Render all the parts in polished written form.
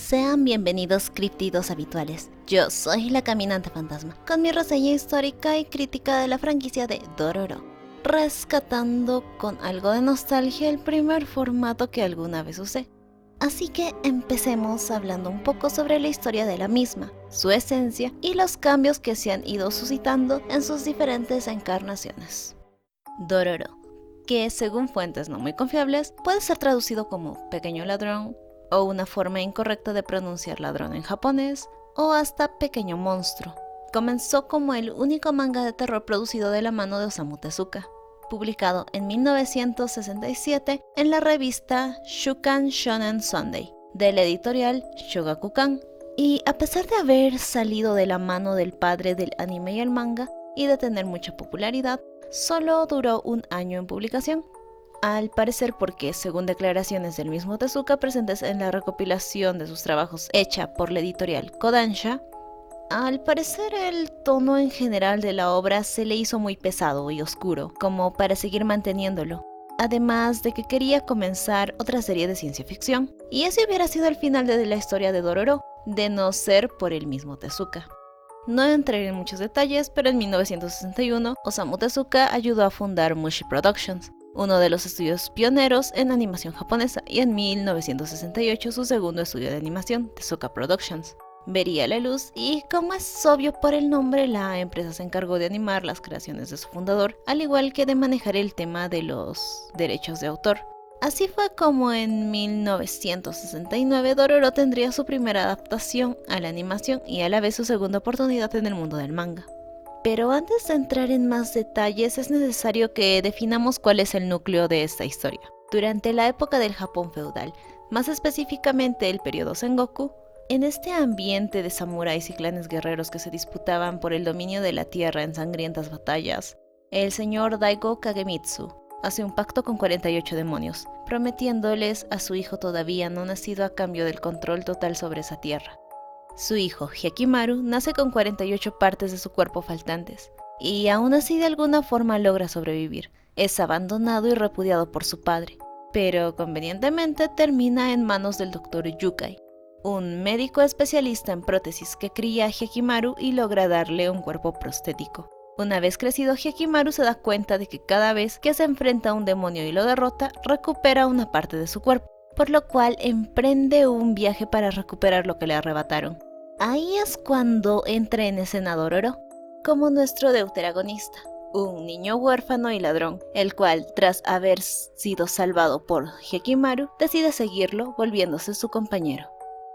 Sean bienvenidos criptidos habituales. Yo soy la Caminante Fantasma, con mi reseña histórica y crítica de la franquicia de Dororo, rescatando con algo de nostalgia el primer formato que alguna vez usé. Así que empecemos hablando un poco sobre la historia de la misma, su esencia y los cambios que se han ido suscitando en sus diferentes encarnaciones. Dororo, que según fuentes no muy confiables, puede ser traducido como pequeño ladrón, o una forma incorrecta de pronunciar ladrón en japonés, o hasta pequeño monstruo. Comenzó como el único manga de terror producido de la mano de Osamu Tezuka, publicado en 1967 en la revista Shukan Shonen Sunday, de la editorial Shogakukan. Y a pesar de haber salido de la mano del padre del anime y el manga, y de tener mucha popularidad, solo duró un año en publicación. Al parecer porque, según declaraciones del mismo Tezuka presentes en la recopilación de sus trabajos hecha por la editorial Kodansha, al parecer el tono en general de la obra se le hizo muy pesado y oscuro, como para seguir manteniéndolo, además de que quería comenzar otra serie de ciencia ficción, y ese hubiera sido el final de la historia de Dororo, de no ser por el mismo Tezuka. No entraré en muchos detalles, pero en 1961 Osamu Tezuka ayudó a fundar Mushi Productions, uno de los estudios pioneros en animación japonesa, y en 1968 su segundo estudio de animación, Tezuka Productions, vería la luz, y como es obvio por el nombre, la empresa se encargó de animar las creaciones de su fundador, al igual que de manejar el tema de los derechos de autor. Así fue como en 1969 Dororo tendría su primera adaptación a la animación y a la vez su segunda oportunidad en el mundo del manga. Pero antes de entrar en más detalles es necesario que definamos cuál es el núcleo de esta historia. Durante la época del Japón feudal, más específicamente el periodo Sengoku, en este ambiente de samuráis y clanes guerreros que se disputaban por el dominio de la tierra en sangrientas batallas, el señor Daigo Kagemitsu hace un pacto con 48 demonios, prometiéndoles a su hijo todavía no nacido a cambio del control total sobre esa tierra. Su hijo, Hyakkimaru, nace con 48 partes de su cuerpo faltantes, y aún así de alguna forma logra sobrevivir. Es abandonado y repudiado por su padre, pero convenientemente termina en manos del Dr. Yukai, un médico especialista en prótesis que cría a Hyakkimaru y logra darle un cuerpo prostético. Una vez crecido, Hyakkimaru se da cuenta de que cada vez que se enfrenta a un demonio y lo derrota, recupera una parte de su cuerpo, por lo cual emprende un viaje para recuperar lo que le arrebataron. Ahí es cuando entra en escena Dororo, como nuestro deuteragonista, un niño huérfano y ladrón, el cual, tras haber sido salvado por Hyakkimaru, decide seguirlo, volviéndose su compañero.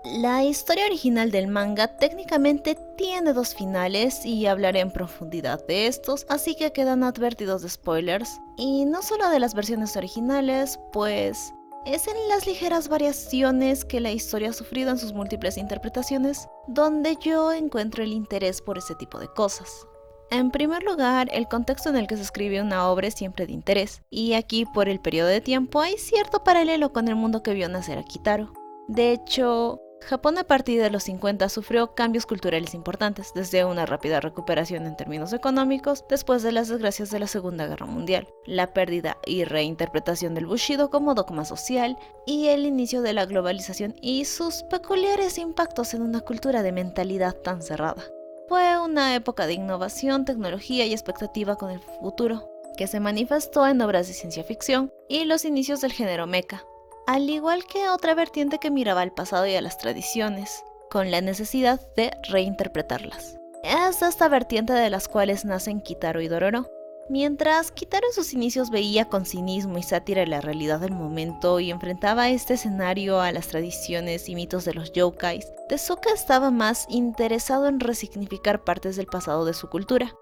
La historia original del manga técnicamente tiene dos finales y hablaré en profundidad de estos, así que quedan advertidos de spoilers, y no solo de las versiones originales, pues es en las ligeras variaciones que la historia ha sufrido en sus múltiples interpretaciones, donde yo encuentro el interés por ese tipo de cosas. En primer lugar, el contexto en el que se escribe una obra es siempre de interés, y aquí por el periodo de tiempo hay cierto paralelo con el mundo que vio nacer a Kitaro. De hecho, Japón a partir de los 50 sufrió cambios culturales importantes, desde una rápida recuperación en términos económicos después de las desgracias de la Segunda Guerra Mundial, la pérdida y reinterpretación del Bushido como dogma social, y el inicio de la globalización y sus peculiares impactos en una cultura de mentalidad tan cerrada. Fue una época de innovación, tecnología y expectativa con el futuro, que se manifestó en obras de ciencia ficción y los inicios del género mecha, al igual que otra vertiente que miraba al pasado y a las tradiciones, con la necesidad de reinterpretarlas. Es esta vertiente de las cuales nacen Kitaro y Dororo. Mientras Kitaro en sus inicios veía con cinismo y sátira la realidad del momento y enfrentaba este escenario a las tradiciones y mitos de los yokais, Tezuka estaba más interesado en resignificar partes del pasado de su cultura.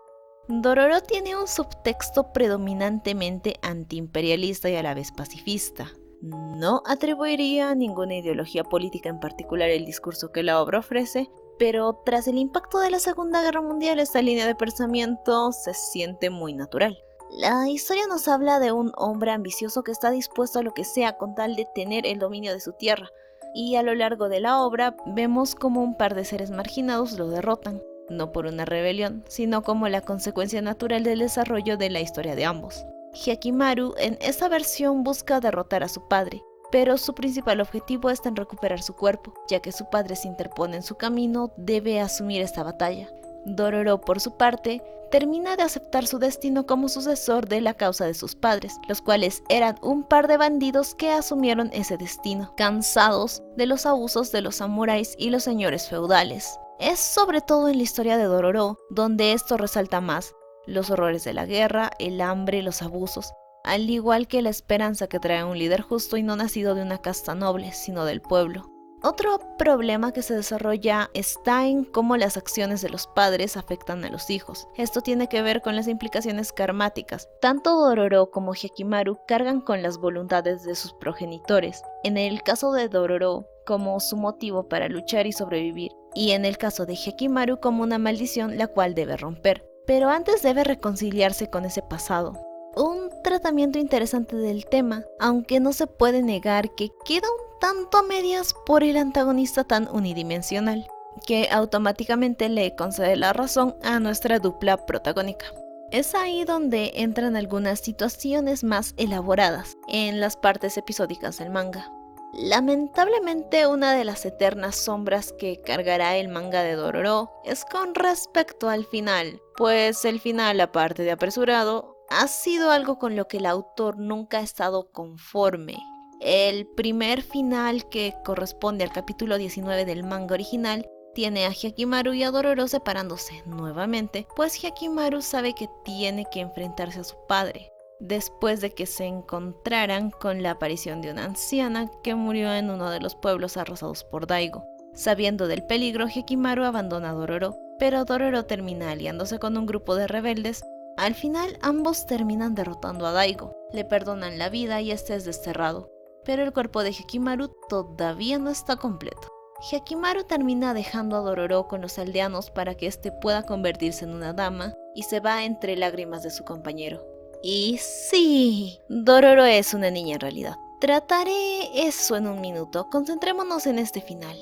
Dororo tiene un subtexto predominantemente antiimperialista y a la vez pacifista. No atribuiría a ninguna ideología política en particular el discurso que la obra ofrece, pero tras el impacto de la Segunda Guerra Mundial esta línea de pensamiento se siente muy natural. La historia nos habla de un hombre ambicioso que está dispuesto a lo que sea con tal de tener el dominio de su tierra, y a lo largo de la obra vemos como un par de seres marginados lo derrotan, no por una rebelión, sino como la consecuencia natural del desarrollo de la historia de ambos. Hyakkimaru en esta versión busca derrotar a su padre, pero su principal objetivo está en recuperar su cuerpo, ya que su padre se interpone en su camino, debe asumir esta batalla. Dororo, por su parte, termina de aceptar su destino como sucesor de la causa de sus padres, los cuales eran un par de bandidos que asumieron ese destino, cansados de los abusos de los samuráis y los señores feudales. Es sobre todo en la historia de Dororo donde esto resalta más, los horrores de la guerra, el hambre, los abusos, al igual que la esperanza que trae un líder justo y no nacido de una casta noble, sino del pueblo. Otro problema que se desarrolla está en cómo las acciones de los padres afectan a los hijos. Esto tiene que ver con las implicaciones karmáticas. Tanto Dororo como Hyakkimaru cargan con las voluntades de sus progenitores. En el caso de Dororo, como su motivo para luchar y sobrevivir, y en el caso de Hyakkimaru como una maldición la cual debe romper. Pero antes debe reconciliarse con ese pasado. Un tratamiento interesante del tema, aunque no se puede negar que queda un tanto a medias por el antagonista tan unidimensional, que automáticamente le concede la razón a nuestra dupla protagónica. Es ahí donde entran algunas situaciones más elaboradas en las partes episódicas del manga. Lamentablemente, una de las eternas sombras que cargará el manga de Dororo es con respecto al final, pues el final, aparte de apresurado, ha sido algo con lo que el autor nunca ha estado conforme. El primer final, que corresponde al capítulo 19 del manga original, tiene a Hyakkimaru y a Dororo separándose nuevamente, pues Hyakkimaru sabe que tiene que enfrentarse a su padre, después de que se encontraran con la aparición de una anciana que murió en uno de los pueblos arrasados por Daigo. Sabiendo del peligro, Hyakkimaru abandona a Dororo, pero Dororo termina aliándose con un grupo de rebeldes. Al final, ambos terminan derrotando a Daigo, le perdonan la vida y este es desterrado, pero el cuerpo de Hyakkimaru todavía no está completo. Hyakkimaru termina dejando a Dororo con los aldeanos para que éste pueda convertirse en una dama y se va entre lágrimas de su compañero. Y sí, Dororo es una niña en realidad. Trataré eso en un minuto, concentrémonos en este final.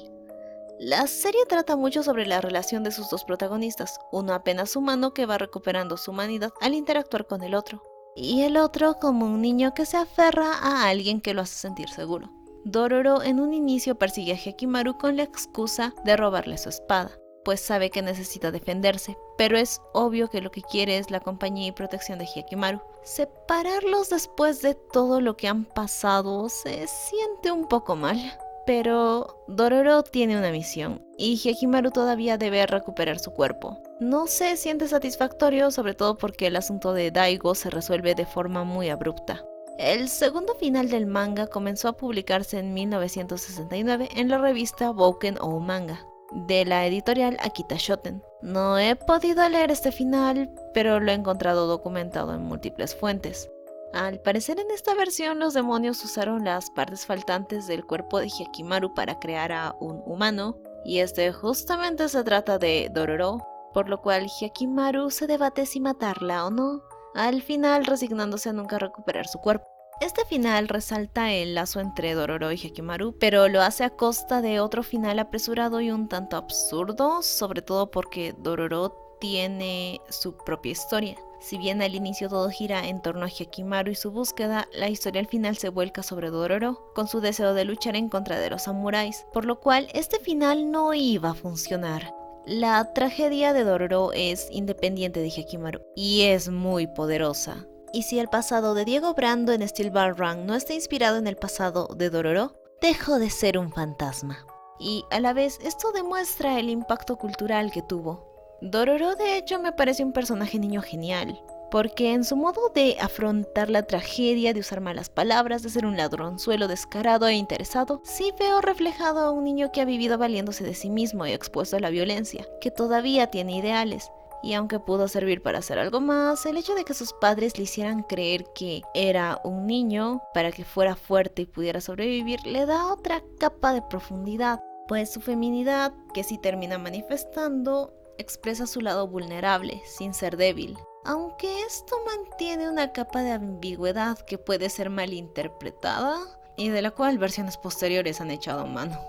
La serie trata mucho sobre la relación de sus dos protagonistas, uno apenas humano que va recuperando su humanidad al interactuar con el otro, y el otro como un niño que se aferra a alguien que lo hace sentir seguro. Dororo en un inicio persigue a Hyakkimaru con la excusa de robarle su espada, pues sabe que necesita defenderse, pero es obvio que lo que quiere es la compañía y protección de Hyakkimaru. Separarlos después de todo lo que han pasado se siente un poco mal. Pero Dororo tiene una misión, y Hyakkimaru todavía debe recuperar su cuerpo. No se siente satisfactorio, sobre todo porque el asunto de Daigo se resuelve de forma muy abrupta. El segundo final del manga comenzó a publicarse en 1969 en la revista Bouken ou Manga, de la editorial Akita Shoten. No he podido leer este final, pero lo he encontrado documentado en múltiples fuentes. Al parecer en esta versión los demonios usaron las partes faltantes del cuerpo de Hyakkimaru para crear a un humano, y este justamente se trata de Dororo, por lo cual Hyakkimaru se debate si matarla o no, al final resignándose a nunca recuperar su cuerpo. Este final resalta el lazo entre Dororo y Hyakkimaru, pero lo hace a costa de otro final apresurado y un tanto absurdo, sobre todo porque Dororo tiene su propia historia. Si bien al inicio todo gira en torno a Hyakkimaru y su búsqueda, la historia al final se vuelca sobre Dororo, con su deseo de luchar en contra de los samuráis, por lo cual este final no iba a funcionar. La tragedia de Dororo es independiente de Hyakkimaru, y es muy poderosa. Y si el pasado de Diego Brando en Steel Ball Run no está inspirado en el pasado de Dororo, dejó de ser un fantasma. Y a la vez esto demuestra el impacto cultural que tuvo. Dororo de hecho me parece un personaje niño genial, porque en su modo de afrontar la tragedia, de usar malas palabras, de ser un ladronzuelo descarado e interesado, sí veo reflejado a un niño que ha vivido valiéndose de sí mismo y expuesto a la violencia, que todavía tiene ideales. Y aunque pudo servir para hacer algo más, el hecho de que sus padres le hicieran creer que era un niño para que fuera fuerte y pudiera sobrevivir, le da otra capa de profundidad, pues su feminidad, que sí termina manifestando, expresa su lado vulnerable, sin ser débil. Aunque esto mantiene una capa de ambigüedad que puede ser malinterpretada y de la cual versiones posteriores han echado mano.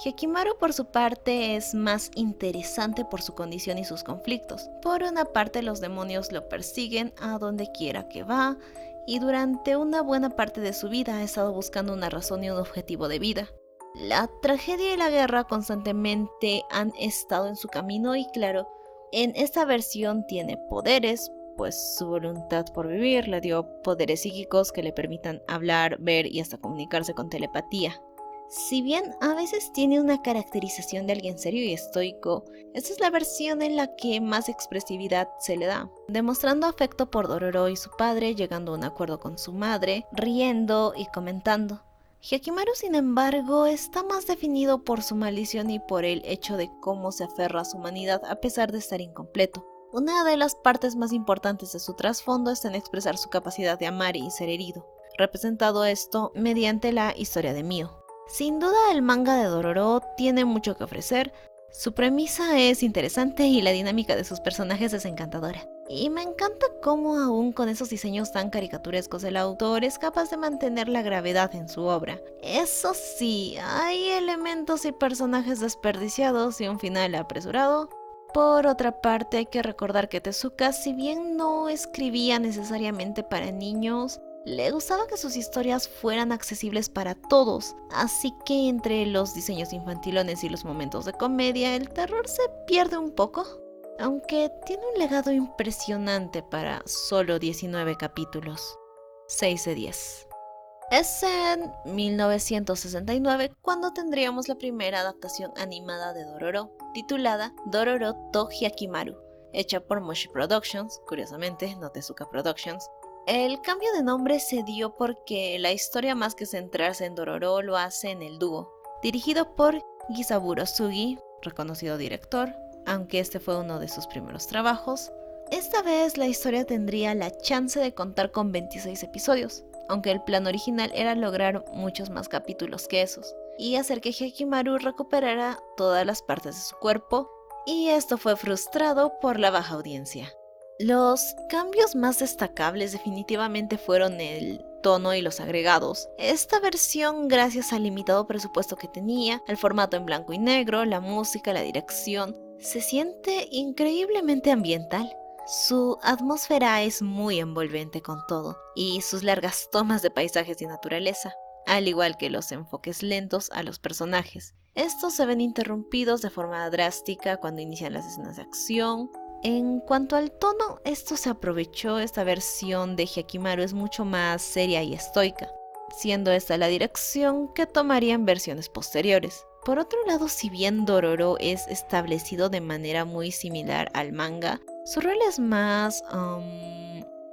Hyakkimaru por su parte es más interesante por su condición y sus conflictos. Por una parte los demonios lo persiguen a donde quiera que va y durante una buena parte de su vida ha estado buscando una razón y un objetivo de vida. La tragedia y la guerra constantemente han estado en su camino y claro, en esta versión tiene poderes, pues su voluntad por vivir le dio poderes psíquicos que le permitan hablar, ver y hasta comunicarse con telepatía. Si bien a veces tiene una caracterización de alguien serio y estoico, esta es la versión en la que más expresividad se le da, demostrando afecto por Dororo y su padre, llegando a un acuerdo con su madre, riendo y comentando. Hyakkimaru, sin embargo, está más definido por su maldición y por el hecho de cómo se aferra a su humanidad a pesar de estar incompleto. Una de las partes más importantes de su trasfondo está en expresar su capacidad de amar y ser herido, representado esto mediante la historia de Mio. Sin duda el manga de Dororo tiene mucho que ofrecer, su premisa es interesante y la dinámica de sus personajes es encantadora. Y me encanta cómo aún con esos diseños tan caricaturescos el autor es capaz de mantener la gravedad en su obra. Eso sí, hay elementos y personajes desperdiciados y un final apresurado. Por otra parte, hay que recordar que Tezuka, si bien no escribía necesariamente para niños, le gustaba que sus historias fueran accesibles para todos, así que entre los diseños infantilones y los momentos de comedia, el terror se pierde un poco, aunque tiene un legado impresionante para solo 19 capítulos, 6 de 10. Es en 1969 cuando tendríamos la primera adaptación animada de Dororo, titulada Dororo to Hyakkimaru, hecha por Mushi Productions, curiosamente no Tezuka Productions. El cambio de nombre se dio porque la historia, más que centrarse en Dororo, lo hace en el dúo, dirigido por Gisaburo Sugi, reconocido director, aunque este fue uno de sus primeros trabajos. Esta vez la historia tendría la chance de contar con 26 episodios, aunque el plan original era lograr muchos más capítulos que esos, y hacer que Hyakkimaru recuperara todas las partes de su cuerpo, y esto fue frustrado por la baja audiencia. Los cambios más destacables definitivamente fueron el tono y los agregados. Esta versión, gracias al limitado presupuesto que tenía, al formato en blanco y negro, la música, la dirección, se siente increíblemente ambiental. Su atmósfera es muy envolvente con todo, y sus largas tomas de paisajes y naturaleza, al igual que los enfoques lentos a los personajes. Estos se ven interrumpidos de forma drástica cuando inician las escenas de acción. En cuanto al tono, esto se aprovechó. Esta versión de Hyakkimaru es mucho más seria y estoica, siendo esta la dirección que tomarían versiones posteriores. Por otro lado, si bien Dororo es establecido de manera muy similar al manga, su rol es más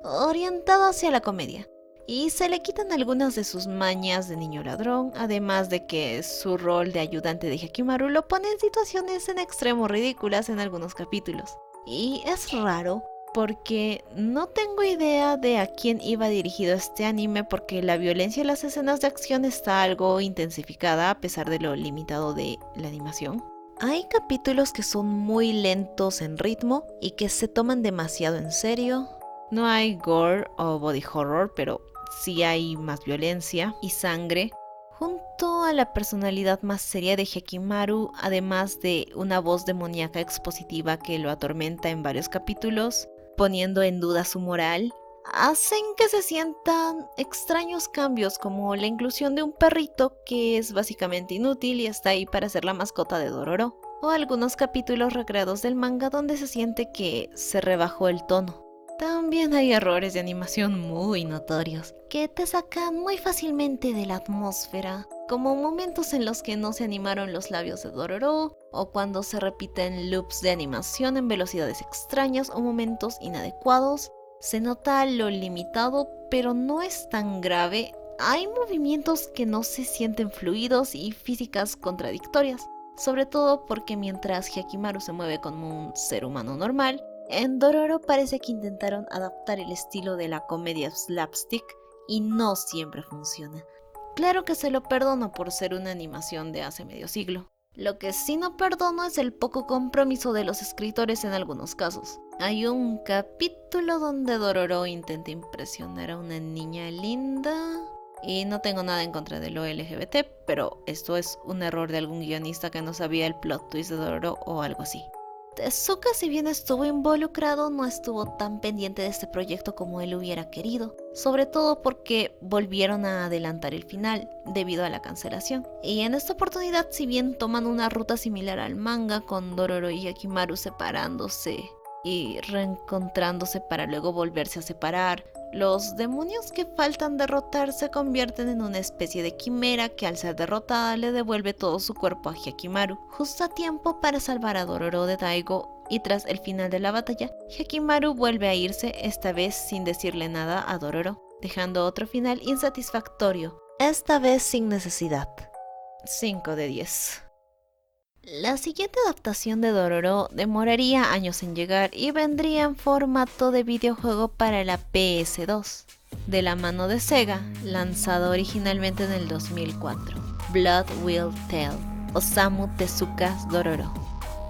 orientado hacia la comedia, y se le quitan algunas de sus mañas de niño ladrón, además de que su rol de ayudante de Hyakkimaru lo pone en situaciones en extremo ridículas en algunos capítulos. Y es raro porque no tengo idea de a quién iba dirigido este anime, porque la violencia en las escenas de acción está algo intensificada a pesar de lo limitado de la animación. Hay capítulos que son muy lentos en ritmo y que se toman demasiado en serio. No hay gore o body horror, pero sí hay más violencia y sangre. Junto a la personalidad más seria de Hyakkimaru, además de una voz demoníaca expositiva que lo atormenta en varios capítulos, poniendo en duda su moral, hacen que se sientan extraños cambios, como la inclusión de un perrito que es básicamente inútil y está ahí para ser la mascota de Dororo, o algunos capítulos recreados del manga donde se siente que se rebajó el tono. También hay errores de animación muy notorios, que te sacan muy fácilmente de la atmósfera, como momentos en los que no se animaron los labios de Dororo, o cuando se repiten loops de animación en velocidades extrañas o momentos inadecuados. Se nota lo limitado, pero no es tan grave. Hay movimientos que no se sienten fluidos y físicas contradictorias, sobre todo porque mientras Hyakkimaru se mueve como un ser humano normal, en Dororo parece que intentaron adaptar el estilo de la comedia slapstick y no siempre funciona. Claro que se lo perdono por ser una animación de hace medio siglo. Lo que sí no perdono es el poco compromiso de los escritores en algunos casos. Hay un capítulo donde Dororo intenta impresionar a una niña linda. Y no tengo nada en contra de lo LGBT, pero esto es un error de algún guionista que no sabía el plot twist de Dororo o algo así. Tezuka, si bien estuvo involucrado, no estuvo tan pendiente de este proyecto como él hubiera querido, sobre todo porque volvieron a adelantar el final debido a la cancelación. Y en esta oportunidad, si bien toman una ruta similar al manga, con Dororo y Hyakkimaru separándose y reencontrándose para luego volverse a separar, los demonios que faltan derrotar se convierten en una especie de quimera que, al ser derrotada, le devuelve todo su cuerpo a Hyakkimaru, justo a tiempo para salvar a Dororo de Daigo. Y tras el final de la batalla, Hyakkimaru vuelve a irse, esta vez sin decirle nada a Dororo, dejando otro final insatisfactorio, esta vez sin necesidad. 5 de 10. La siguiente adaptación de Dororo demoraría años en llegar y vendría en formato de videojuego para la PS2, de la mano de Sega, lanzado originalmente en el 2004. Blood Will Tell, Osamu Tezuka's Dororo.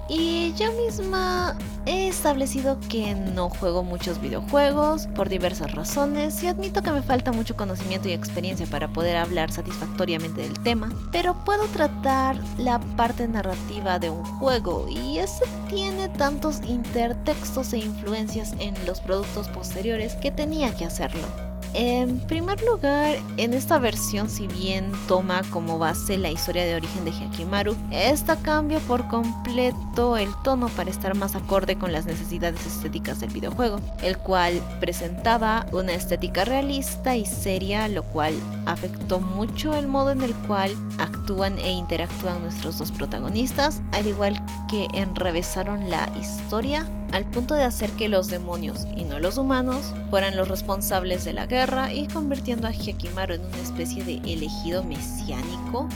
Y yo misma he establecido que no juego muchos videojuegos por diversas razones y admito que me falta mucho conocimiento y experiencia para poder hablar satisfactoriamente del tema, pero puedo tratar la parte narrativa de un juego, y ese tiene tantos intertextos e influencias en los productos posteriores que tenía que hacerlo. En primer lugar, en esta versión, si bien toma como base la historia de origen de Hyakkimaru, esta cambia por completo el tono para estar más acorde con las necesidades estéticas del videojuego, el cual presentaba una estética realista y seria, lo cual afectó mucho el modo en el cual actúan e interactúan nuestros dos protagonistas, al igual que enrevesaron la historia al punto de hacer que los demonios y no los humanos fueran los responsables de la guerra, y convirtiendo a Hyakkimaru en una especie de elegido mesiánico,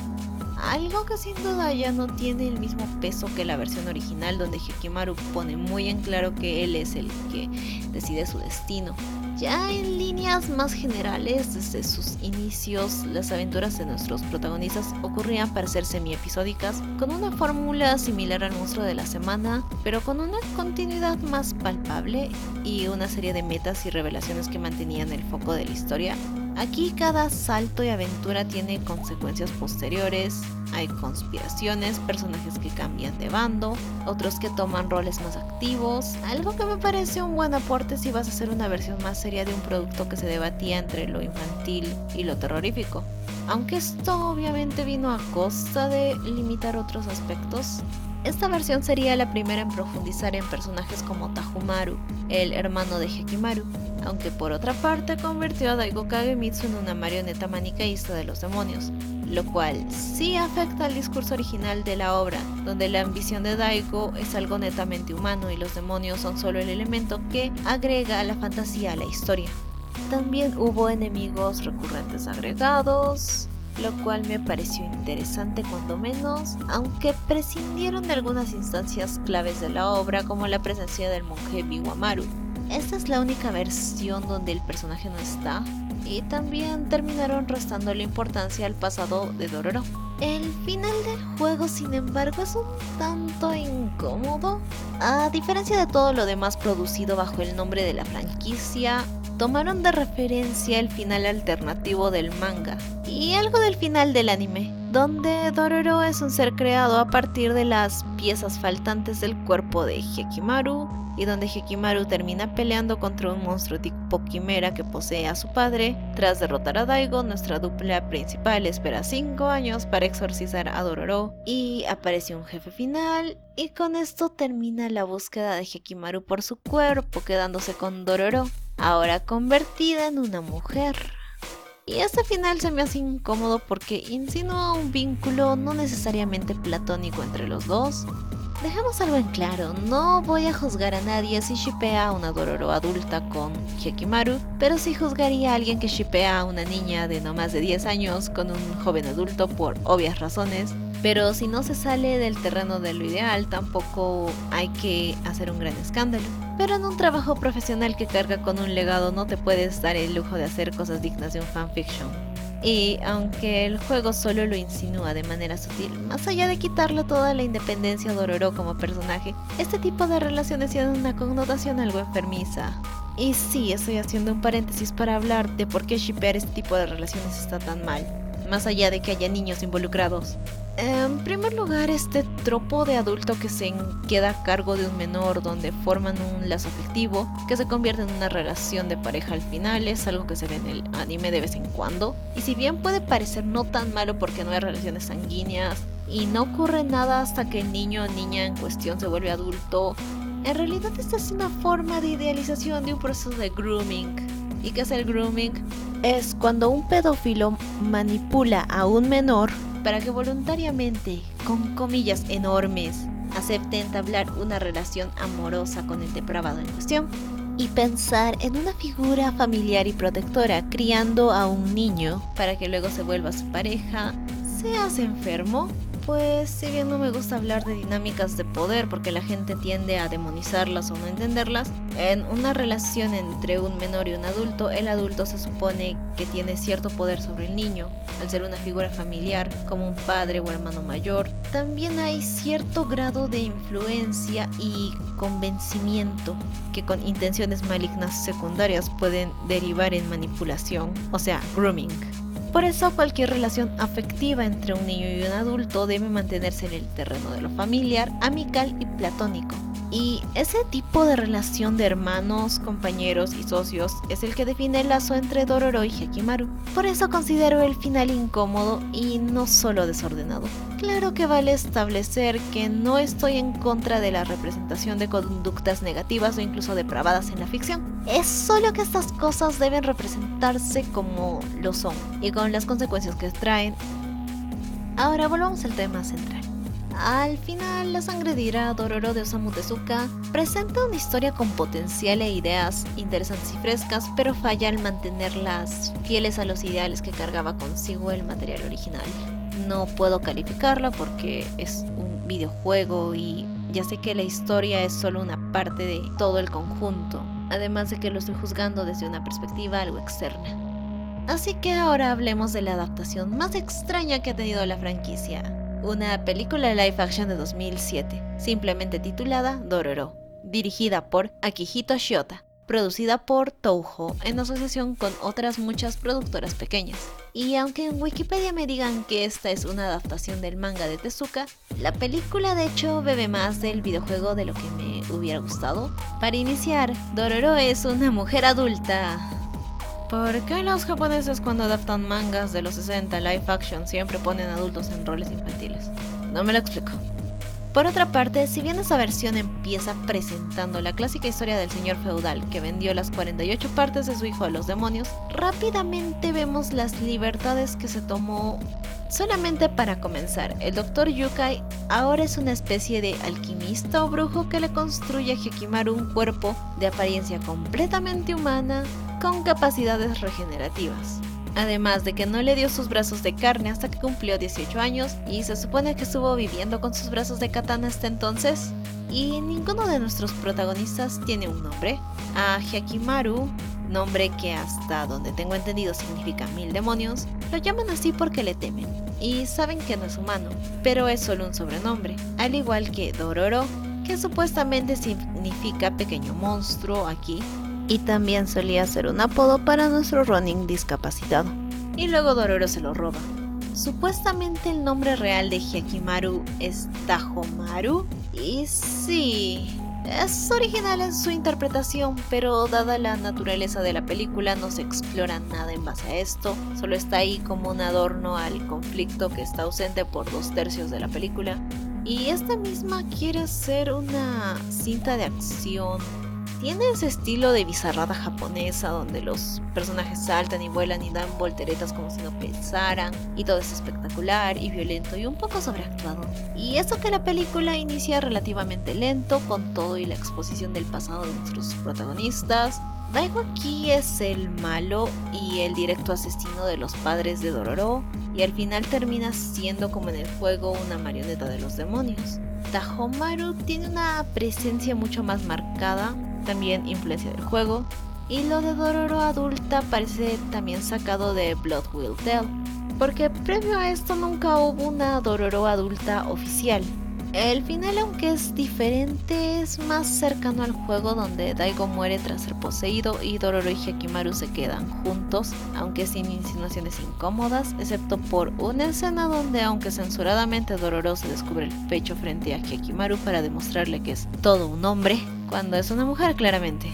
algo que sin duda ya no tiene el mismo peso que la versión original, donde Hyakkimaru pone muy en claro que él es el que decide su destino. Ya en líneas más generales, desde sus inicios, las aventuras de nuestros protagonistas ocurrían para ser semi-episódicas, con una fórmula similar al monstruo de la semana, pero con una continuidad más palpable y una serie de metas y revelaciones que mantenían el foco de la historia. Aquí cada salto y aventura tiene consecuencias posteriores, hay conspiraciones, personajes que cambian de bando, otros que toman roles más activos, algo que me parece un buen aporte si vas a hacer una versión más seria de un producto que se debatía entre lo infantil y lo terrorífico. Aunque esto obviamente vino a costa de limitar otros aspectos. Esta versión sería la primera en profundizar en personajes como Tahumaru, el hermano de Hyakkimaru, aunque por otra parte convirtió a Daigo Kagemitsu en una marioneta maniqueísta de los demonios, lo cual sí afecta al discurso original de la obra, donde la ambición de Daigo es algo netamente humano y los demonios son solo el elemento que agrega la fantasía a la historia. También hubo enemigos recurrentes agregados, lo cual me pareció interesante cuando menos, aunque prescindieron de algunas instancias claves de la obra, como la presencia del monje Biwamaru. Esta es la única versión donde el personaje no está, y también terminaron restándole importancia al pasado de Dororo. El final del juego, sin embargo, es un tanto incómodo. A diferencia de todo lo demás producido bajo el nombre de la franquicia, tomaron de referencia el final alternativo del manga y algo del final del anime, donde Dororo es un ser creado a partir de las piezas faltantes del cuerpo de Hyakkimaru, y donde Hyakkimaru termina peleando contra un monstruo tipo quimera que posee a su padre. Tras derrotar a Daigo, nuestra dupla principal espera 5 años para exorcizar a Dororo, y aparece un jefe final, y con esto termina la búsqueda de Hyakkimaru por su cuerpo, quedándose con Dororo, ahora convertida en una mujer. Y este final se me hace incómodo porque insinúa un vínculo no necesariamente platónico entre los dos. Dejemos algo en claro, no voy a juzgar a nadie si shippea a una Dororo adulta con Hyakkimaru, pero sí juzgaría a alguien que shippea a una niña de no más de 10 años con un joven adulto por obvias razones. Pero si no se sale del terreno de lo ideal, tampoco hay que hacer un gran escándalo. Pero en un trabajo profesional que carga con un legado no te puedes dar el lujo de hacer cosas dignas de un fanfiction. Y aunque el juego solo lo insinúa de manera sutil, más allá de quitarle toda la independencia a Dororo como personaje, este tipo de relaciones tienen una connotación algo enfermiza. Y sí, estoy haciendo un paréntesis para hablar de por qué shippear este tipo de relaciones está tan mal, más allá de que haya niños involucrados. En primer lugar, este tropo de adulto que se queda a cargo de un menor, donde forman un lazo afectivo que se convierte en una relación de pareja al final, es algo que se ve en el anime de vez en cuando. Y si bien puede parecer no tan malo porque no hay relaciones sanguíneas y no ocurre nada hasta que el niño o niña en cuestión se vuelve adulto, en realidad esta es una forma de idealización de un proceso de grooming. ¿Y qué es el grooming? Es cuando un pedófilo manipula a un menor para que voluntariamente, con comillas enormes, acepte entablar una relación amorosa con el depravado en cuestión y pensar en una figura familiar y protectora criando a un niño para que luego se vuelva su pareja. ¿Se hace enfermo? Pues si bien no me gusta hablar de dinámicas de poder porque la gente tiende a demonizarlas o no entenderlas, en una relación entre un menor y un adulto, el adulto se supone que tiene cierto poder sobre el niño, al ser una figura familiar como un padre o hermano mayor. También hay cierto grado de influencia y convencimiento que con intenciones malignas secundarias pueden derivar en manipulación, o sea, grooming. Por eso cualquier relación afectiva entre un niño y un adulto debe mantenerse en el terreno de lo familiar, amical y platónico. Y ese tipo de relación de hermanos, compañeros y socios es el que define el lazo entre Dororo y Hyakkimaru. Por eso considero el final incómodo y no solo desordenado. Claro que vale establecer que no estoy en contra de la representación de conductas negativas o incluso depravadas en la ficción. Es solo que estas cosas deben representarse como lo son y con las consecuencias que traen. Ahora volvamos al tema central. Al final, La sangre de Ira, Dororo de Osamu Tezuka, presenta una historia con potencial e ideas interesantes y frescas, pero falla al mantenerlas fieles a los ideales que cargaba consigo el material original. No puedo calificarla porque es un videojuego y ya sé que la historia es solo una parte de todo el conjunto, además de que lo estoy juzgando desde una perspectiva algo externa. Así que ahora hablemos de la adaptación más extraña que ha tenido la franquicia. Una película live action de 2007, simplemente titulada Dororo, dirigida por Akihito Shiota, producida por Touhou en asociación con otras muchas productoras pequeñas. Y aunque en Wikipedia me digan que esta es una adaptación del manga de Tezuka, la película de hecho bebe más del videojuego de lo que me hubiera gustado. Para iniciar, Dororo es una mujer adulta. ¿Por qué los japoneses cuando adaptan mangas de los 60 live action siempre ponen adultos en roles infantiles? No me lo explico. Por otra parte, si bien esa versión empieza presentando la clásica historia del señor feudal que vendió las 48 partes de su hijo a los demonios, rápidamente vemos las libertades que se tomó. Solamente para comenzar, el Dr. Yukai ahora es una especie de alquimista o brujo que le construye a Hyakkimaru un cuerpo de apariencia completamente humana con capacidades regenerativas. Además de que no le dio sus brazos de carne hasta que cumplió 18 años y se supone que estuvo viviendo con sus brazos de katana hasta entonces. Y ninguno de nuestros protagonistas tiene un nombre. A Hyakkimaru, nombre que hasta donde tengo entendido significa 1000 demonios, lo llaman así porque le temen y saben que no es humano, pero es solo un sobrenombre, al igual que Dororo, que supuestamente significa pequeño monstruo aquí, y también solía ser un apodo para nuestro Ronin discapacitado. Y luego Dororo se lo roba. Supuestamente el nombre real de Hyakkimaru es Tahomaru, y sí, es original en su interpretación, pero dada la naturaleza de la película no se explora nada en base a esto, solo está ahí como un adorno al conflicto que está ausente por 2/3 de la película. Y esta misma quiere ser una cinta de acción. Tiene ese estilo de bizarrada japonesa donde los personajes saltan y vuelan y dan volteretas como si no pensaran, y todo es espectacular y violento y un poco sobreactuado. Y eso que la película inicia relativamente lento con todo y la exposición del pasado de nuestros protagonistas. Daigo aquí es el malo y el directo asesino de los padres de Dororo, y al final termina siendo como en el juego una marioneta de los demonios. Tahomaru tiene una presencia mucho más marcada, también influencia del juego, y lo de Dororo adulta parece también sacado de Blood Will Tell, porque previo a esto nunca hubo una Dororo adulta oficial. El final, aunque es diferente, es más cercano al juego, donde Daigo muere tras ser poseído y Dororo y Hyakkimaru se quedan juntos, aunque sin insinuaciones incómodas, excepto por una escena donde, aunque censuradamente, Dororo se descubre el pecho frente a Hyakkimaru para demostrarle que es todo un hombre, cuando es una mujer claramente.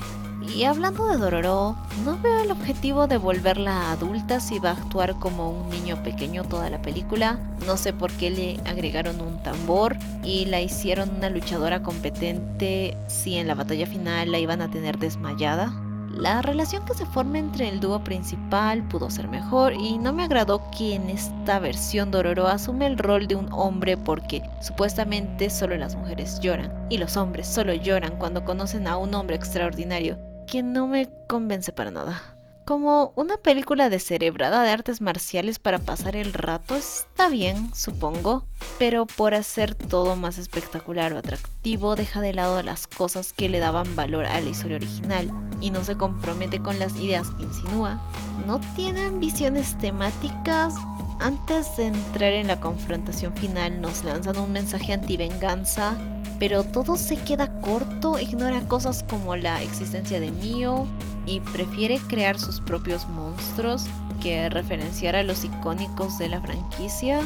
Y hablando de Dororo, no veo el objetivo de volverla adulta si va a actuar como un niño pequeño toda la película. No sé por qué le agregaron un tambor y la hicieron una luchadora competente si en la batalla final la iban a tener desmayada. La relación que se forma entre el dúo principal pudo ser mejor, y no me agradó que en esta versión Dororo asume el rol de un hombre, porque supuestamente solo las mujeres lloran y los hombres solo lloran cuando conocen a un hombre extraordinario, que no me convence para nada. Como una película descerebrada de artes marciales para pasar el rato, está bien, supongo, pero por hacer todo más espectacular o atractivo, deja de lado las cosas que le daban valor a la historia original y no se compromete con las ideas que insinúa. No tiene ambiciones temáticas. Antes de entrar en la confrontación final, nos lanzan un mensaje anti-venganza, pero todo se queda corto, ignora cosas como la existencia de Mio y prefiere crear sus propios monstruos que referenciar a los icónicos de la franquicia,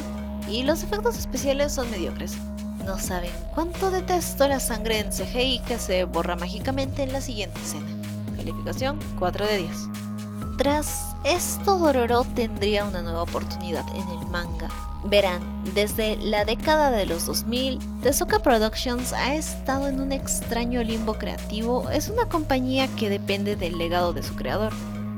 y los efectos especiales son mediocres. No saben cuánto detesto la sangre en CGI que se borra mágicamente en la siguiente escena. Calificación 4 de 10. Tras esto, Dororo tendría una nueva oportunidad en el manga. Verán, desde la década de los 2000, Tezuka Productions ha estado en un extraño limbo creativo. Es una compañía que depende del legado de su creador,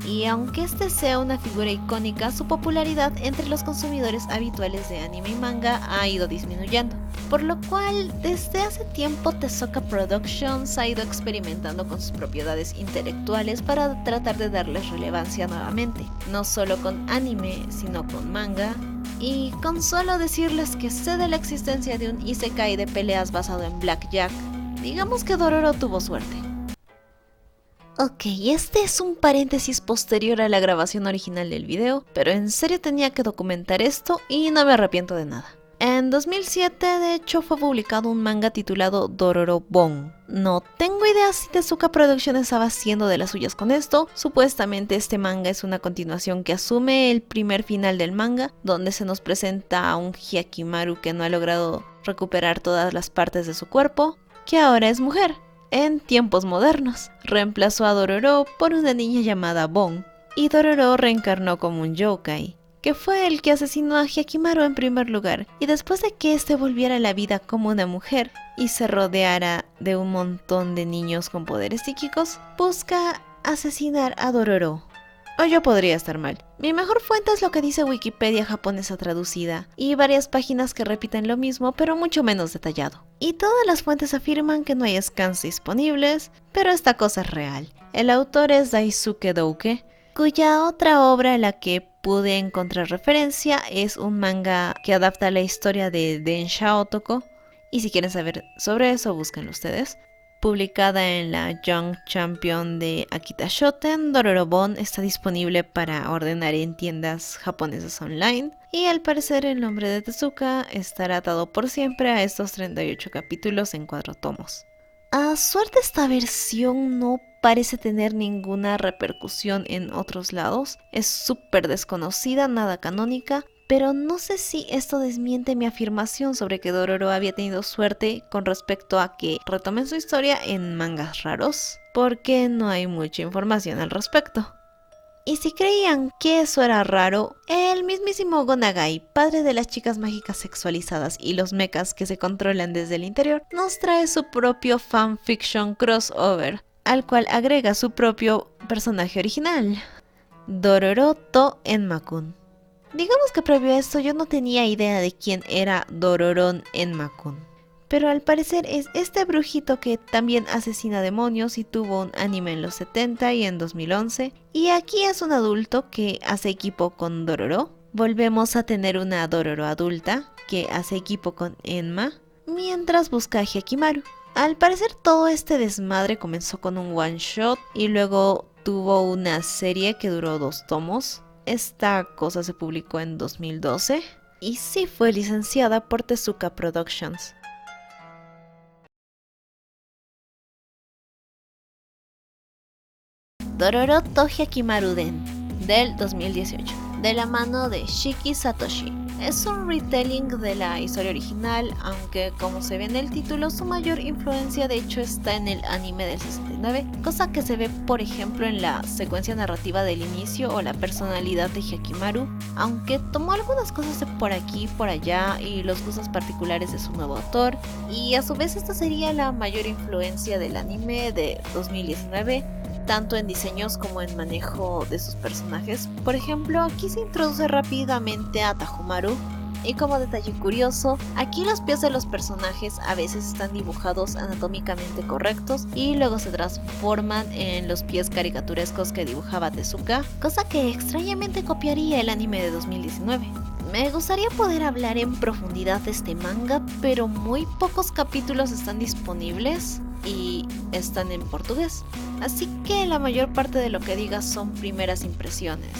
y aunque este sea una figura icónica, su popularidad entre los consumidores habituales de anime y manga ha ido disminuyendo, por lo cual desde hace tiempo Tezuka Productions ha ido experimentando con sus propiedades intelectuales para tratar de darles relevancia nuevamente, no solo con anime, sino con manga. Y con solo decirles que sé de la existencia de un isekai de peleas basado en Blackjack, digamos que Dororo tuvo suerte. Ok, este es un paréntesis posterior a la grabación original del video, pero en serio tenía que documentar esto y no me arrepiento de nada. En 2007, de hecho, fue publicado un manga titulado Dororobon. No tengo idea si Tezuka Productions estaba haciendo de las suyas con esto. Supuestamente este manga es una continuación que asume el primer final del manga, donde se nos presenta a un Hyakkimaru que no ha logrado recuperar todas las partes de su cuerpo, que ahora es mujer. En tiempos modernos, reemplazó a Dororo por una niña llamada Bon, y Dororo reencarnó como un yokai, que fue el que asesinó a Hyakkimaru en primer lugar, y después de que este volviera a la vida como una mujer y se rodeara de un montón de niños con poderes psíquicos, busca asesinar a Dororo. O yo podría estar mal. Mi mejor fuente es lo que dice Wikipedia japonesa traducida, y varias páginas que repiten lo mismo pero mucho menos detallado. Y todas las fuentes afirman que no hay scans disponibles, pero esta cosa es real. El autor es Daisuke Douke, cuya otra obra a la que pude encontrar referencia es un manga que adapta la historia de Densha Otoko, y si quieren saber sobre eso, búsquenlo ustedes. Publicada en la Young Champion de Akita Shoten, Dororobon está disponible para ordenar en tiendas japonesas online, y al parecer el nombre de Tezuka estará atado por siempre a estos 38 capítulos en 4 tomos. A suerte, esta versión no parece tener ninguna repercusión en otros lados, es súper desconocida, nada canónica, pero no sé si esto desmiente mi afirmación sobre que Dororo había tenido suerte con respecto a que retomen su historia en mangas raros, porque no hay mucha información al respecto. Y si creían que eso era raro, el mismísimo Go Nagai, padre de las chicas mágicas sexualizadas y los mechas que se controlan desde el interior, nos trae su propio fanfiction crossover, al cual agrega su propio personaje original, Dororo to Enma-kun. Digamos que previo a esto yo no tenía idea de quién era Dororon Enma-kun, pero al parecer es este brujito que también asesina demonios y tuvo un anime en los 70 y en 2011, y aquí es un adulto que hace equipo con Dororo. Volvemos a tener una Dororo adulta que hace equipo con Enma mientras busca a Hyakkimaru. Al parecer todo este desmadre comenzó con un one shot y luego tuvo una serie que duró 2 tomos. Esta cosa se publicó en 2012 y sí fue licenciada por Tezuka Productions. Dororo to Hyakimaru Den, del 2018, de la mano de Shiki Satoshi. Es un retelling de la historia original, aunque como se ve en el título, su mayor influencia de hecho está en el anime del 69, cosa que se ve por ejemplo en la secuencia narrativa del inicio o la personalidad de Hyakimaru, aunque tomó algunas cosas de por aquí y por allá y los gustos particulares de su nuevo autor, y a su vez esta sería la mayor influencia del anime de 2019, tanto en diseños como en manejo de sus personajes. Por ejemplo, aquí se introduce rápidamente a Tajomaru, y como detalle curioso, aquí los pies de los personajes a veces están dibujados anatómicamente correctos y luego se transforman en los pies caricaturescos que dibujaba Tezuka, cosa que extrañamente copiaría el anime de 2019. Me gustaría poder hablar en profundidad de este manga, pero muy pocos capítulos están disponibles y están en portugués, así que la mayor parte de lo que diga son primeras impresiones.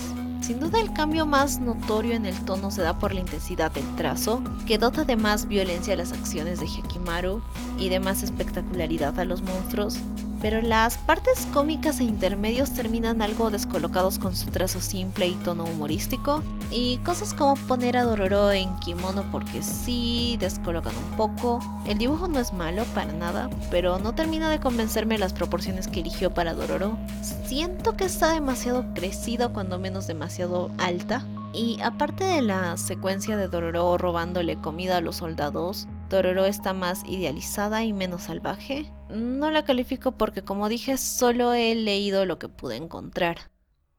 Sin duda el cambio más notorio en el tono se da por la intensidad del trazo, que dota de más violencia a las acciones de Hyakimaru y de más espectacularidad a los monstruos, pero las partes cómicas e intermedios terminan algo descolocados con su trazo simple y tono humorístico, y cosas como poner a Dororo en kimono porque sí descolocan un poco. El dibujo no es malo para nada, pero no termina de convencerme las proporciones que eligió para Dororo. Siento que está demasiado crecida, cuando menos demasiado alta. Y aparte de la secuencia de Dororo robándole comida a los soldados, Dororo está más idealizada y menos salvaje. No la califico porque, como dije, solo he leído lo que pude encontrar.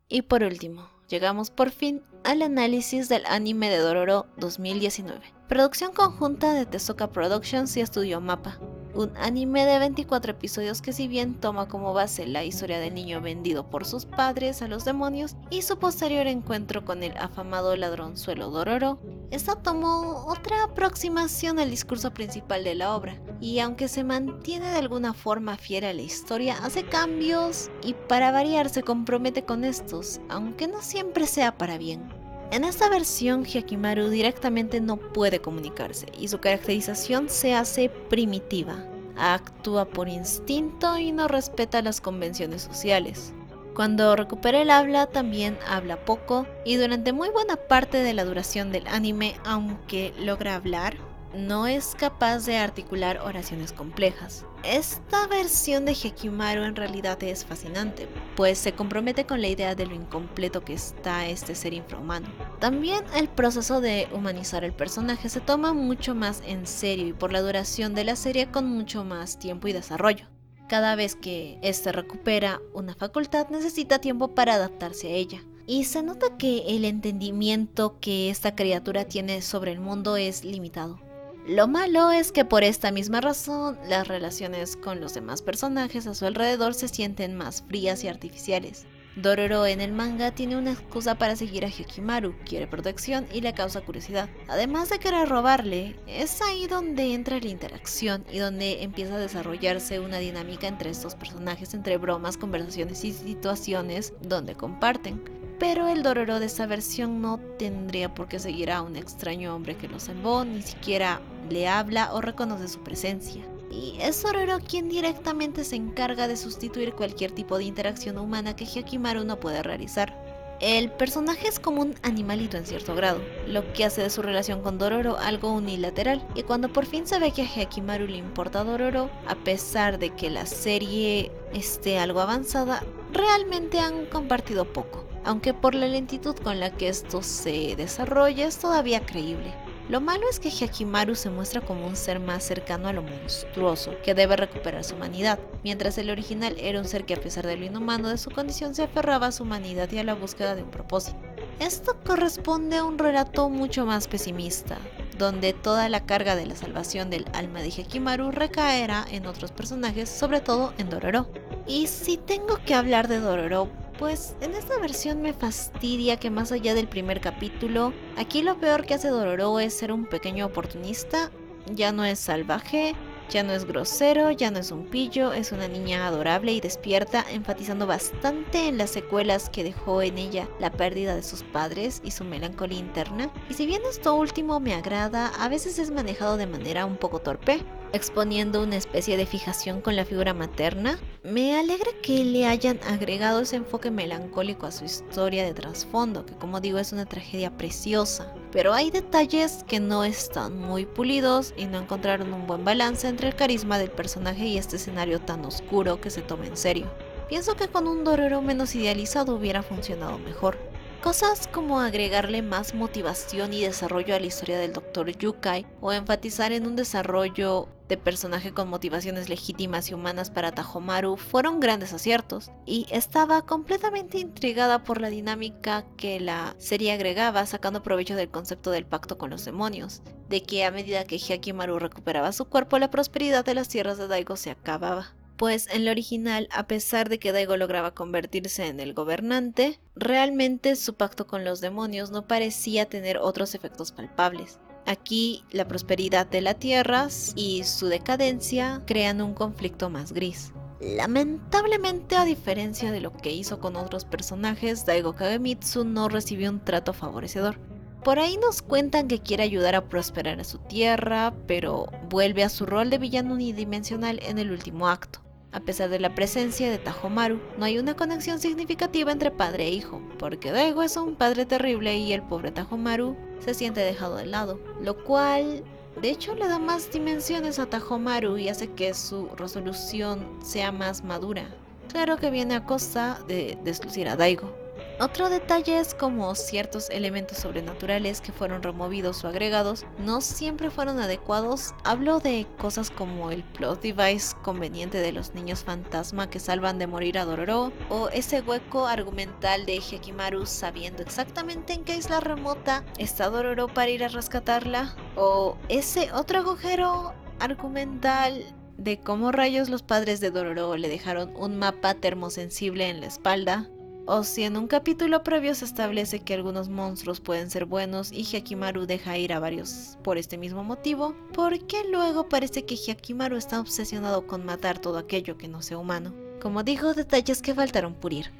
Y por último, llegamos por fin al análisis del anime de Dororo 2019. Producción conjunta de Tezuka Productions y Studio Mappa. Un anime de 24 episodios que, si bien toma como base la historia del niño vendido por sus padres a los demonios y su posterior encuentro con el afamado ladronzuelo Dororo, esta tomó otra aproximación al discurso principal de la obra, y aunque se mantiene de alguna forma fiel a la historia, hace cambios y para variar se compromete con estos, aunque no siempre sea para bien. En esta versión, Hyakimaru directamente no puede comunicarse y su caracterización se hace primitiva. Actúa por instinto y no respeta las convenciones sociales. Cuando recupera el habla, también habla poco, y durante muy buena parte de la duración del anime, aunque logra hablar, no es capaz de articular oraciones complejas. Esta versión de Hyakimaru en realidad es fascinante, pues se compromete con la idea de lo incompleto que está este ser infrahumano. También el proceso de humanizar el personaje se toma mucho más en serio, y por la duración de la serie con mucho más tiempo y desarrollo. Cada vez que este recupera una facultad, necesita tiempo para adaptarse a ella. Y se nota que el entendimiento que esta criatura tiene sobre el mundo es limitado. Lo malo es que por esta misma razón, las relaciones con los demás personajes a su alrededor se sienten más frías y artificiales. Dororo en el manga tiene una excusa para seguir a Hyakimaru, quiere protección y le causa curiosidad. Además de querer robarle, es ahí donde entra la interacción y donde empieza a desarrollarse una dinámica entre estos personajes, entre bromas, conversaciones y situaciones donde comparten. Pero el Dororo de esta versión no tendría por qué seguir a un extraño hombre que lo salvó, ni siquiera le habla o reconoce su presencia. Y es Dororo quien directamente se encarga de sustituir cualquier tipo de interacción humana que Hyakimaru no puede realizar. El personaje es como un animalito en cierto grado, lo que hace de su relación con Dororo algo unilateral, y cuando por fin se ve que a Hyakimaru le importa a Dororo, a pesar de que la serie esté algo avanzada, realmente han compartido poco, aunque por la lentitud con la que esto se desarrolla es todavía creíble. Lo malo es que Hyakimaru se muestra como un ser más cercano a lo monstruoso, que debe recuperar su humanidad, mientras el original era un ser que, a pesar de lo inhumano de su condición, se aferraba a su humanidad y a la búsqueda de un propósito. Esto corresponde a un relato mucho más pesimista, donde toda la carga de la salvación del alma de Hyakimaru recaerá en otros personajes, sobre todo en Dororo. Y si tengo que hablar de Dororo, pues en esta versión me fastidia que, más allá del primer capítulo, aquí lo peor que hace Dororo es ser un pequeño oportunista. Ya no es salvaje, ya no es grosero, ya no es un pillo, es una niña adorable y despierta, enfatizando bastante en las secuelas que dejó en ella la pérdida de sus padres y su melancolía interna. Y si bien esto último me agrada, a veces es manejado de manera un poco torpe. exponiendo una especie de fijación con la figura materna. Me alegra que le hayan agregado ese enfoque melancólico a su historia de trasfondo, que como digo es una tragedia preciosa, pero hay detalles que no están muy pulidos y no encontraron un buen balance entre el carisma del personaje y este escenario tan oscuro que se toma en serio. Pienso que con un Dororo menos idealizado hubiera funcionado mejor. Cosas como agregarle más motivación y desarrollo a la historia del Dr. Yukai o enfatizar en un desarrollo de personaje con motivaciones legítimas y humanas para Tajomaru fueron grandes aciertos, y estaba completamente intrigada por la dinámica que la serie agregaba, sacando provecho del concepto del pacto con los demonios, de que a medida que Hyakimaru recuperaba su cuerpo, la prosperidad de las tierras de Daigo se acababa. Pues en la original, a pesar de que Daigo lograba convertirse en el gobernante, realmente su pacto con los demonios no parecía tener otros efectos palpables. Aquí, la prosperidad de la tierra y su decadencia crean un conflicto más gris. Lamentablemente, a diferencia de lo que hizo con otros personajes, Daigo Kagemitsu no recibió un trato favorecedor. Por ahí nos cuentan que quiere ayudar a prosperar a su tierra, pero vuelve a su rol de villano unidimensional en el último acto. A pesar de la presencia de Tajomaru, no hay una conexión significativa entre padre e hijo, porque Daigo es un padre terrible y el pobre Tajomaru se siente dejado de lado, lo cual de hecho le da más dimensiones a Tajomaru y hace que su resolución sea más madura. Claro que viene a costa de deslucir a Daigo. Otro detalle es como ciertos elementos sobrenaturales que fueron removidos o agregados no siempre fueron adecuados. Hablo de cosas como el plot device conveniente de los niños fantasma que salvan de morir a Dororo, o ese hueco argumental de Hyakimaru sabiendo exactamente en qué isla remota está Dororo para ir a rescatarla, o ese otro agujero argumental de cómo rayos los padres de Dororo le dejaron un mapa termosensible en la espalda. O si en un capítulo previo se establece que algunos monstruos pueden ser buenos y Hyakimaru deja ir a varios por este mismo motivo, ¿por qué luego parece que Hyakimaru está obsesionado con matar todo aquello que no sea humano? Como digo, detalles que faltaron pulir.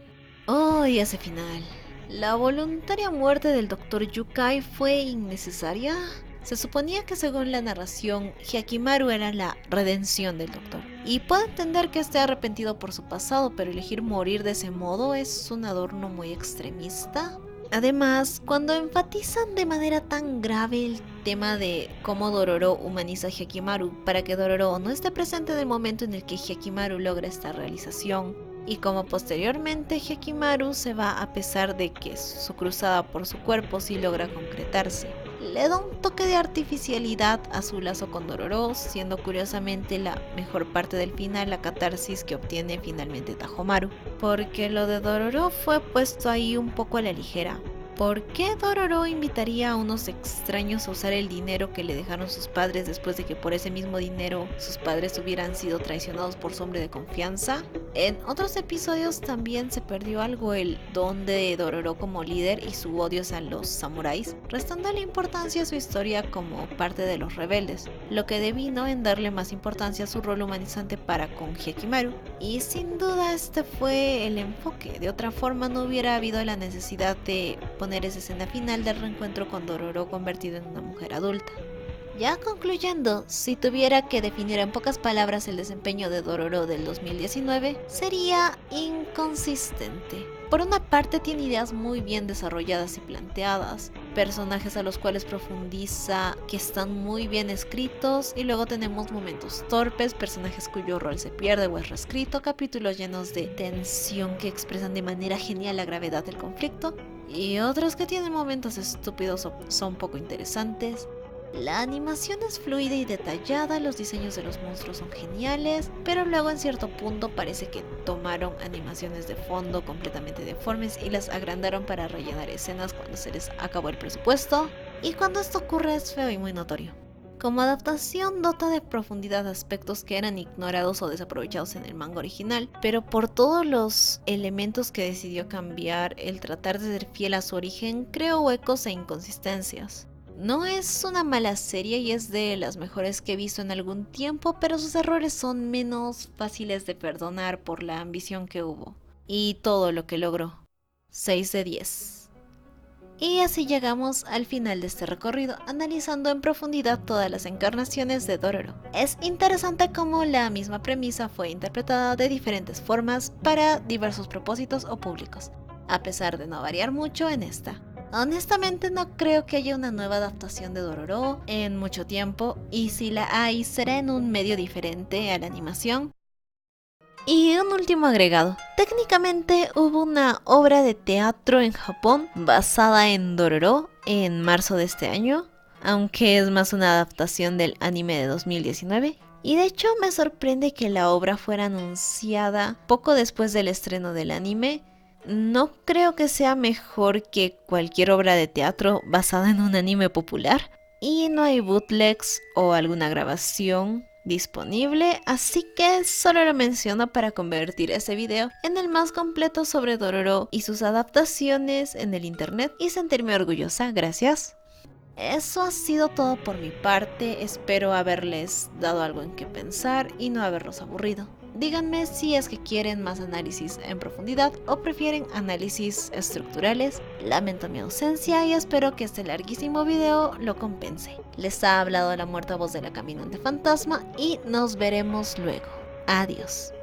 Oh, y ese final. ¿La voluntaria muerte del Dr. Yukai fue innecesaria? Se suponía que según la narración, Hyakimaru era la redención del Doctor. Y puedo entender que esté arrepentido por su pasado, pero elegir morir de ese modo es un adorno muy extremista. Además, cuando enfatizan de manera tan grave el tema de cómo Dororo humaniza a Hyakimaru para que Dororo no esté presente en el momento en el que Hyakimaru logra esta realización, y como posteriormente Hyakimaru se va a pesar de que su cruzada por su cuerpo sí logra concretarse, le da un toque de artificialidad a su lazo con Dororo, siendo curiosamente la mejor parte del final la catarsis que obtiene finalmente Tajomaru, porque lo de Dororo fue puesto ahí un poco a la ligera. ¿Por qué Dororo invitaría a unos extraños a usar el dinero que le dejaron sus padres después de que por ese mismo dinero sus padres hubieran sido traicionados por su hombre de confianza? En otros episodios también se perdió algo el don de Dororo como líder y su odio a los samuráis, restándole importancia a su historia como parte de los rebeldes, lo que devino en darle más importancia a su rol humanizante para con Hyakimaru. Y sin duda este fue el enfoque, de otra forma no hubiera habido la necesidad de poner esa escena final del reencuentro con Dororo convertido en una mujer adulta. Ya concluyendo, si tuviera que definir en pocas palabras el desempeño de Dororo del 2019, sería inconsistente. Por una parte tiene ideas muy bien desarrolladas y planteadas, personajes a los cuales profundiza que están muy bien escritos, y luego tenemos momentos torpes, personajes cuyo rol se pierde o es reescrito, capítulos llenos de tensión que expresan de manera genial la gravedad del conflicto, y otros que tienen momentos estúpidos o son poco interesantes. La animación es fluida y detallada, los diseños de los monstruos son geniales, pero luego en cierto punto parece que tomaron animaciones de fondo completamente deformes y las agrandaron para rellenar escenas cuando se les acabó el presupuesto, y cuando esto ocurre es feo y muy notorio. Como adaptación dota de profundidad aspectos que eran ignorados o desaprovechados en el manga original, pero por todos los elementos que decidió cambiar, el tratar de ser fiel a su origen creó huecos e inconsistencias. No es una mala serie y es de las mejores que he visto en algún tiempo, pero sus errores son menos fáciles de perdonar por la ambición que hubo y todo lo que logró. 6 de 10. Y así llegamos al final de este recorrido, analizando en profundidad todas las encarnaciones de Dororo. Es interesante cómo la misma premisa fue interpretada de diferentes formas para diversos propósitos o públicos, a pesar de no variar mucho en esta. Honestamente no creo que haya una nueva adaptación de Dororo en mucho tiempo, y si la hay será en un medio diferente a la animación. Y un último agregado, técnicamente hubo una obra de teatro en Japón basada en Dororo en marzo de este año, aunque es más una adaptación del anime de 2019. Y de hecho me sorprende que la obra fuera anunciada poco después del estreno del anime. No creo que sea mejor que cualquier obra de teatro basada en un anime popular. Y no hay bootlegs o alguna grabación disponible, así que solo lo menciono para convertir ese video en el más completo sobre Dororo y sus adaptaciones en el internet y sentirme orgullosa, gracias. Eso ha sido todo por mi parte, espero haberles dado algo en qué pensar y no haberlos aburrido. Díganme si es que quieren más análisis en profundidad o prefieren análisis estructurales. Lamento mi ausencia y espero que este larguísimo video lo compense. Les ha hablado la muerta voz de la caminante fantasma y nos veremos luego. Adiós.